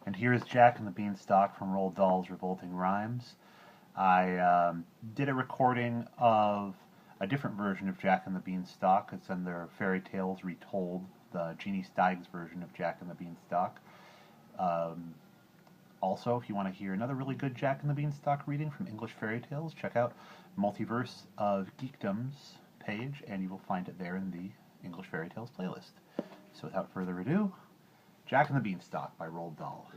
And here's Jack and the Beanstalk from Roald Dahl's Revolting Rhymes. I did a recording of a different version of Jack and the Beanstalk. It's in their Fairy Tales Retold, the Jeannie Steig's version of Jack and the Beanstalk. Um, Also, if you want to hear another really good Jack and the Beanstalk reading from English fairy tales, check out Multiverse of Geekdom's page, and you will find it there in the English Fairy Tales playlist. So without further ado, Jack and the Beanstalk by Roald Dahl.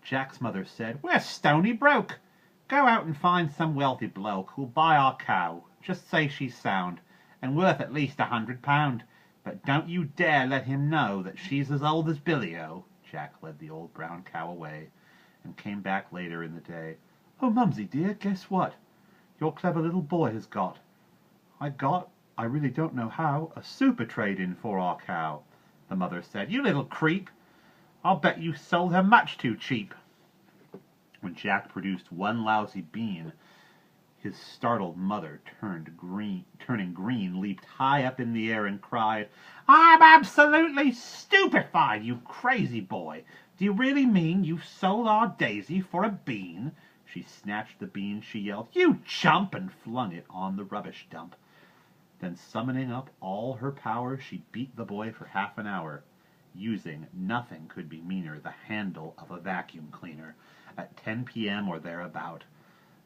Jack's mother said, "We're stony broke. Go out and find some wealthy bloke who'll buy our cow. Just say she's sound, and worth at least £100. But don't you dare let him know that she's as old as Billy-O." Jack led the old brown cow away, and came back later in the day. "Oh, Mumsy dear, guess what? Your clever little boy has got. I really don't know how, a super trade-in for our cow." The mother said, "You little creep. I'll bet you sold her much too cheap." When Jack produced one lousy bean, his startled mother turning green, leaped high up in the air and cried, "I'm absolutely stupefied, you crazy boy. Do you really mean you've sold our Daisy for a bean?" She snatched the bean, she yelled, "You chump!" and flung it on the rubbish dump. Then summoning up all her power, she beat the boy for half an hour, using, nothing could be meaner, the handle of a vacuum cleaner, at 10 p.m. or thereabout.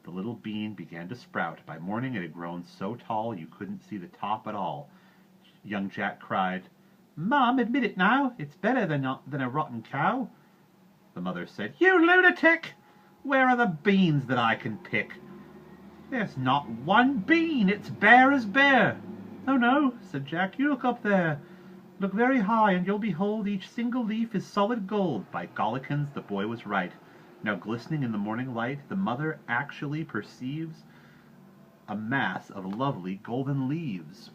The little bean began to sprout. By morning it had grown so tall you couldn't see the top at all. Young Jack cried, "Mum, admit it now, it's better than a rotten cow." The mother said, "You lunatic! Where are the beans that I can pick?" "There's not one bean, it's bare as bare." "Oh no," said Jack, "you look up there. Look very high, and you'll behold each single leaf is solid gold." By gollikins, the boy was right. Now glistening in the morning light, the mother actually perceives a mass of lovely golden leaves.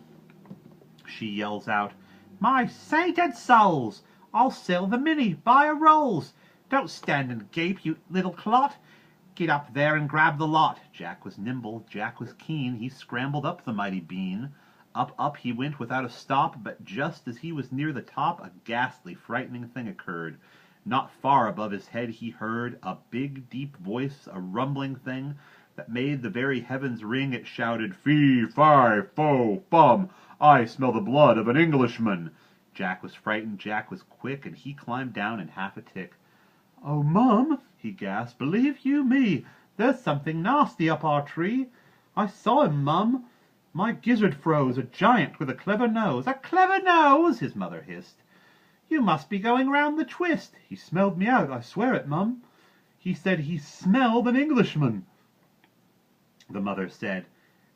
She yells out, "My sainted souls! I'll sell the mini, buy a rolls. Don't stand and gape, you little clot. Get up there and grab the lot." Jack was nimble, Jack was keen, he scrambled up the mighty bean. Up he went without a stop, but just as he was near the top, a ghastly, frightening thing occurred. Not far above his head he heard a big, deep voice, a rumbling thing that made the very heavens ring. It shouted, "Fee, fi, fo, fum, I smell the blood of an Englishman." Jack was frightened, Jack was quick, and he climbed down in half a tick. "Oh, Mum," he gasped, "believe you me, there's something nasty up our tree. I saw him, Mum. My gizzard froze, a giant with a clever nose." "A clever nose!" his mother hissed. "You must be going round the twist." "He smelled me out, I swear it, Mum. He said he smelled an Englishman." The mother said,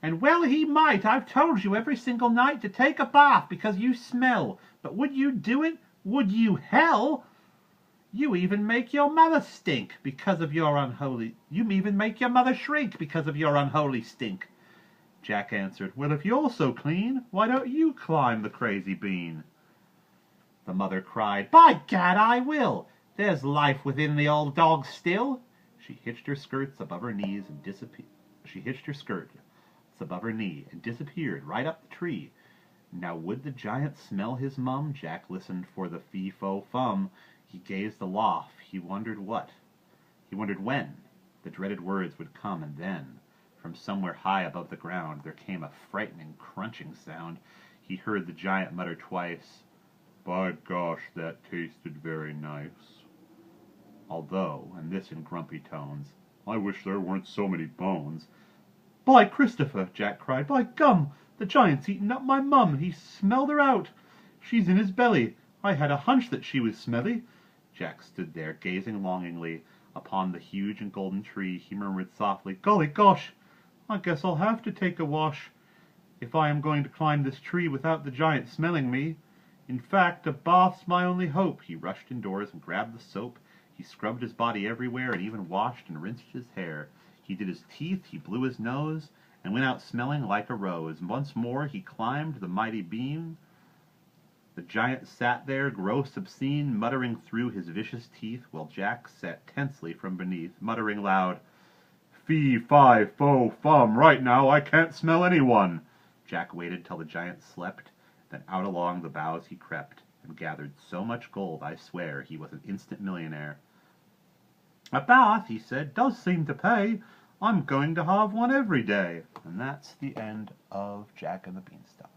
"And well he might. I've told you every single night to take a bath because you smell. But would you do it? Would you, hell? You even make your mother stink because of your unholy... You even make your mother shrink because of your unholy stink." Jack answered, "Well, if you're so clean, why don't you climb the crazy bean?" The mother cried, "By gad, I will! There's life within the old dog still." She hitched her skirts above her knees and disappeared. She hitched her skirts above her knee and disappeared right up the tree. Now would the giant smell his mum? Jack listened for the fee-fo-fum. He gazed aloft. He wondered what? He wondered when the dreaded words would come, and then, from somewhere high above the ground, there came a frightening, crunching sound. He heard the giant mutter twice, "By gosh, that tasted very nice." Although, and this in grumpy tones, "I wish there weren't so many bones." "By Christopher!" Jack cried. "By gum! The giant's eaten up my mum. He smelled her out. She's in his belly. I had a hunch that she was smelly." Jack stood there, gazing longingly upon the huge and golden tree. He murmured softly, "Golly gosh! I guess I'll have to take a wash if I am going to climb this tree without the giant smelling me. In fact, a bath's my only hope." He rushed indoors and grabbed the soap. He scrubbed his body everywhere and even washed and rinsed his hair. He did his teeth, he blew his nose, and went out smelling like a rose. Once more he climbed the mighty beam. The giant sat there, gross, obscene, muttering through his vicious teeth, while Jack sat tensely from beneath, muttering loud, "Fee, fi, fo, fum, right now I can't smell anyone." Jack waited till the giant slept, then out along the boughs he crept, and gathered so much gold, I swear, he was an instant millionaire. "A bath," he said, "does seem to pay. I'm going to have one every day." And that's the end of Jack and the Beanstalk.